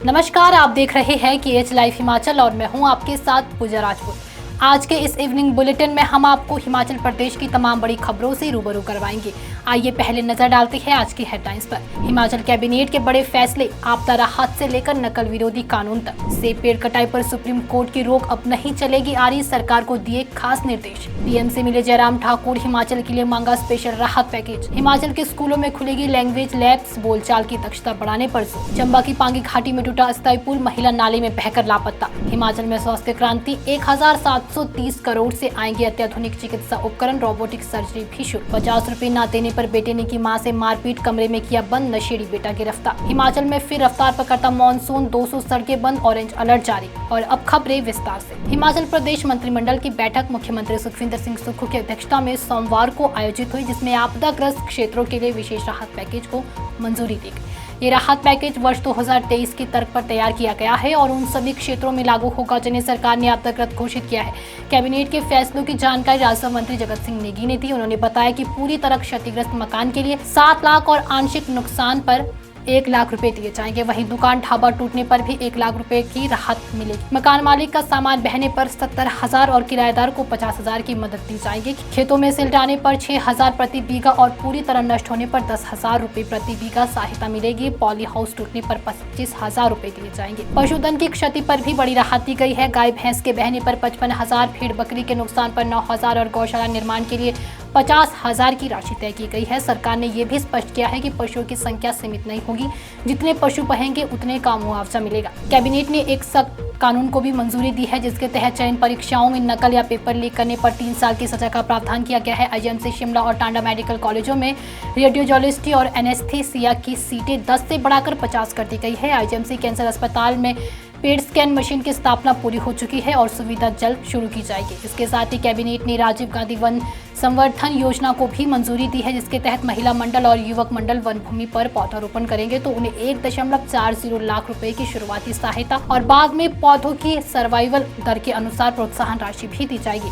नमस्कार, आप देख रहे हैं कि एच लाइव हिमाचल और मैं हूं आपके साथ पूजा राजपूत। आज के इस इवनिंग बुलेटिन में हम आपको हिमाचल प्रदेश की तमाम बड़ी खबरों से रूबरू करवाएंगे। आइए पहले नजर डालते हैं आज की हेडलाइंस पर। हिमाचल कैबिनेट के बड़े फैसले, आपदा राहत से लेकर नकल विरोधी कानून तक। सेब पेड़ कटाई पर सुप्रीम कोर्ट की रोक अब नहीं चलेगी, आरई सरकार को दिए खास निर्देश। पीएम से मिले जयराम ठाकुर, हिमाचल के लिए मांगा स्पेशल राहत पैकेज। हिमाचल के स्कूलों में खुलेगी लैंग्वेज लैब्स, बोलचाल की दक्षता बढ़ाने पर जोर। चंबा की पांगी घाटी में टूटा अस्थायी पुल, महिला नाले में बहकर लापता। हिमाचल में स्वास्थ्य क्रांति, 1730 करोड़ से आएंगे अत्याधुनिक चिकित्सा उपकरण, रोबोटिक सर्जरी भी शुरू। 50 रुपए न देने पर बेटे ने की मां से मारपीट, कमरे में किया बंद, नशेड़ी बेटा गिरफ्तार। हिमाचल में फिर रफ्तार पकड़ता मॉनसून, 200 सड़कें बंद, ऑरेंज अलर्ट जारी। और अब खबरें विस्तार से। हिमाचल प्रदेश मंत्रिमंडल की बैठक मुख्यमंत्री सुखविंदर सिंह सुक्खू की अध्यक्षता में सोमवार को आयोजित हुई, जिसमें आपदाग्रस्त क्षेत्रों के लिए विशेष राहत पैकेज को मंजूरी दी गई। ये राहत पैकेज वर्ष 2023 की तर्क पर तैयार किया गया है और उन सभी क्षेत्रों में लागू होगा जिन्हें सरकार ने आपदाग्रस्त घोषित किया है। कैबिनेट के फैसलों की जानकारी राजस्व मंत्री जगत सिंह नेगी ने दी। उन्होंने बताया कि पूरी तरह क्षतिग्रस्त मकान के लिए 7 लाख और आंशिक नुकसान पर 1 लाख रुपए दिए जाएंगे। वहीं दुकान ढाबा टूटने पर भी 1 लाख रुपए की राहत मिलेगी। मकान मालिक का सामान बहने पर 70,000 और किराएदार को 50,000 की मदद दी जाएगी। खेतों में सिल जाने पर 6,000 प्रति बीघा और पूरी तरह नष्ट होने पर 10,000 रुपए प्रति बीघा सहायता मिलेगी। पॉली हाउस टूटने पर 25,000 रुपए दिए जाएंगे। पशुधन की क्षति पर भी बड़ी राहत दी गई है। गाय भैंस के बहने पर 55,000, भेड़ बकरी के नुकसान पर 9,000 और गौशाला निर्माण के लिए 50,000 की राशि तय की गई है। सरकार ने यह भी स्पष्ट किया है कि पशुओं की संख्या सीमित नहीं होगी, जितने पशु पहेंगे उतने का मुआवजा मिलेगा। कैबिनेट ने एक सख्त कानून को भी मंजूरी दी है, जिसके तहत चयन परीक्षाओं में नकल या पेपर लीक करने पर 3 साल की सजा का प्रावधान किया गया है। आईजीएमसी शिमला और टांडा मेडिकल कॉलेजों में रेडियोलॉजिस्ट और एनेस्थीसिया की सीटें 10 से बढ़ाकर 50 कर दी गई है। आईजीएमसी कैंसर अस्पताल में पेट स्कैन मशीन की स्थापना पूरी हो चुकी है और सुविधा जल्द शुरू की जाएगी। इसके साथ ही कैबिनेट ने राजीव गांधी वन संवर्धन योजना को भी मंजूरी दी है, जिसके तहत महिला मंडल और युवक मंडल वन भूमि पर पौधारोपण करेंगे तो उन्हें 1.40 लाख रुपए की शुरुआती सहायता और बाद में पौधों की सर्वाइवल दर के अनुसार प्रोत्साहन राशि भी दी जाएगी।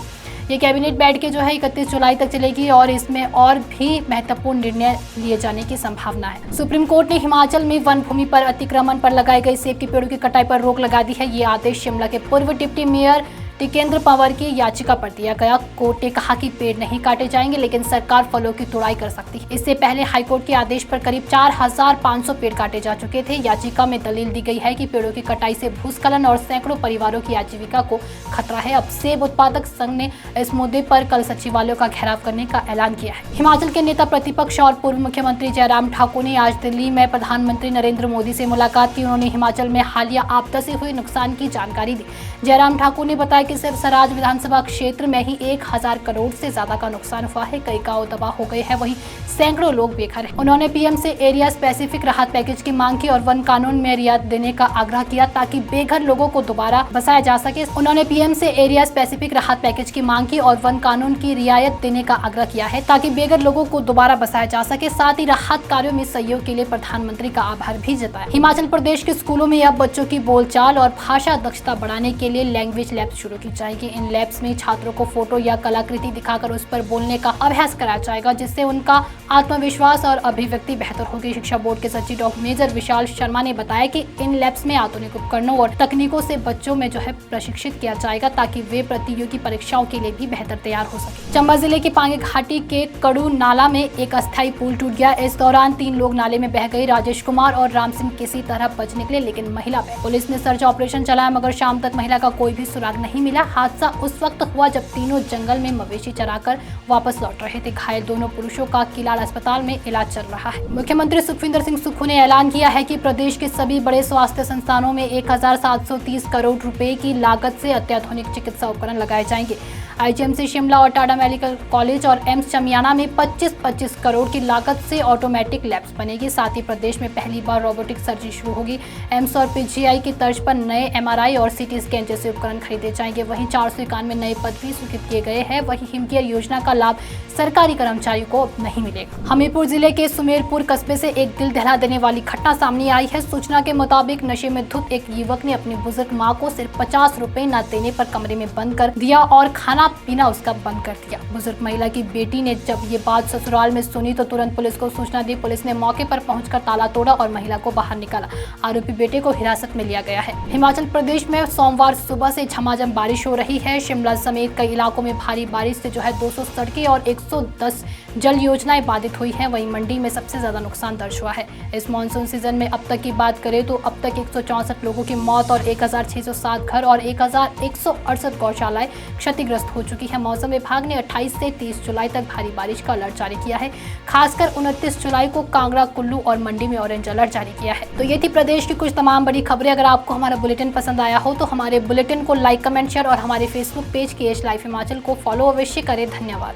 ये कैबिनेट बैठ के 31 जुलाई तक चलेगी और इसमें और भी महत्वपूर्ण निर्णय लिए जाने की संभावना है। सुप्रीम कोर्ट ने हिमाचल में वन भूमि पर अतिक्रमण पर लगाए गए सेब के पेड़ों की कटाई पर रोक लगा दी है। ये आदेश शिमला के पूर्व डिप्टी मेयर टिकेंद्र पंवर की याचिका पर दिया गया। कोर्ट ने कहा कि पेड़ नहीं काटे जाएंगे, लेकिन सरकार फलों की तुड़ाई कर सकती है। इससे पहले हाईकोर्ट के आदेश पर करीब 4,500 पेड़ काटे जा चुके थे। याचिका में दलील दी गई है कि पेड़ों की कटाई से भूस्खलन और सैकड़ों परिवारों की आजीविका को खतरा है। अब सेब उत्पादक संघ ने इस मुद्दे पर कल सचिवालयों का घेराव करने का ऐलान किया है। हिमाचल के नेता प्रतिपक्ष और पूर्व मुख्यमंत्री जयराम ठाकुर ने आज दिल्ली में प्रधानमंत्री नरेंद्र मोदी से मुलाकात की। उन्होंने हिमाचल में हालिया आपदा से हुए नुकसान की जानकारी दी। जयराम ठाकुर ने बताया कि सिर्फ सराज विधानसभा क्षेत्र में ही 1,000 करोड़ से ज्यादा का नुकसान हुआ है। कई गांव तबाह हो गए हैं, वहीं सैकड़ों लोग बेघर हैं। उन्होंने पीएम से एरिया स्पेसिफिक राहत पैकेज की मांग की और वन कानून में रियायत देने का आग्रह किया ताकि बेघर लोगों को दोबारा बसाया जा सके। उन्होंने पीएम से एरिया स्पेसिफिक राहत पैकेज की मांग की और वन कानून की रियायत देने का आग्रह किया है ताकि बेघर लोगों को दोबारा बसाया जा सके। साथ ही राहत कार्यों में सहयोग के लिए प्रधानमंत्री का आभार भी जताया। हिमाचल प्रदेश के स्कूलों में अब बच्चों की बोलचाल और भाषा दक्षता बढ़ाने के लिए लैंग्वेज लैब शुरू की जाएगी। इन लैब्स में छात्रों को फोटो या कलाकृति दिखाकर उस पर बोलने का अभ्यास कराया जाएगा, जिससे उनका आत्मविश्वास और अभिव्यक्ति बेहतर होगी। शिक्षा बोर्ड के सचिव डॉक्टर मेजर विशाल शर्मा ने बताया कि इन लैब्स में आधुनिक उपकरणों और तकनीकों से बच्चों में प्रशिक्षित किया जाएगा ताकि वे प्रतियोगी परीक्षाओं के लिए भी बेहतर तैयार हो सके। चंबा जिले की पांगी घाटी के कड़ू नाला में एक अस्थायी पुल टूट गया। इस दौरान 3 लोग नाले में बह गए। राजेश कुमार और राम सिंह किसी तरह बच निकले, लेकिन महिला बह। पुलिस ने सर्च ऑपरेशन चलाया, मगर शाम तक महिला का कोई भी सुराग नहीं मिला। हादसा उस वक्त हुआ जब तीनों जंगल में मवेशी चराकर वापस लौट रहे थे। घायल दोनों पुरुषों का किलाड़ अस्पताल में इलाज चल रहा है। मुख्यमंत्री सुखविंदर सिंह सुक्खू ने ऐलान किया है कि प्रदेश के सभी बड़े स्वास्थ्य संस्थानों में 1730 करोड़ रुपए की लागत से अत्याधुनिक चिकित्सा उपकरण लगाए जाएंगे। आईजीएमसी शिमला और टांडा मेडिकल कॉलेज और एम्स चमियाना में 25-25 करोड़ की लागत से ऑटोमेटिक लैब्स बनेगी। साथ ही प्रदेश में पहली बार रोबोटिक सर्जरी शुरू होगी। एम्स और पीजीआई की तर्ज पर नए एमआरआई और सीटी स्कैन जैसे उपकरण खरीदे जाएंगे। जाएंगे। वहीं 491 नए पद भी स्वीकृत किए गए हैं। वहीं हिमकेयर योजना का लाभ सरकारी कर्मचारियों को अब नहीं मिलेगा। हमीरपुर जिले के सुमेरपुर कस्बे से एक दिल दहला देने वाली घटना सामने आई है। सूचना के मुताबिक नशे में धुत एक युवक ने अपनी बुजुर्ग मां को सिर्फ 50 रुपए न देने पर कमरे में बंद कर दिया और खाना पीना उसका बंद कर दिया। बुजुर्ग महिला की बेटी ने जब ये बात ससुराल में सुनी तो तुरंत पुलिस को सूचना दी। पुलिस ने मौके पर पहुंचकर ताला तोड़ा और महिला को बाहर निकाला। आरोपी बेटे को हिरासत में लिया गया है। हिमाचल प्रदेश में सोमवार सुबह से झमाझम बारिश हो रही है। शिमला समेत कई इलाकों में भारी बारिश से 200 सड़कें और 110 जल योजनाएं बाधित हुई हैं। वहीं मंडी में सबसे ज्यादा नुकसान दर्ज हुआ है। इस मानसून सीजन में अब तक की बात करें तो अब तक 164 लोगों की मौत और 1607 घर और 1168 गौशालाएं क्षतिग्रस्त हो चुकी है। मौसम विभाग ने 28 से 30 जुलाई तक भारी बारिश का अलर्ट जारी किया है। खासकर 29 जुलाई को कांगड़ा, कुल्लू और मंडी में ऑरेंज अलर्ट जारी किया है। तो ये थी प्रदेश की कुछ तमाम बड़ी खबरें। अगर आपको हमारा बुलेटिन पसंद आया हो तो हमारे बुलेटिन को लाइक, कमेंट, शेयर और हमारे Facebook page KH live Himachal को फॉलो अवश्य करें। धन्यवाद।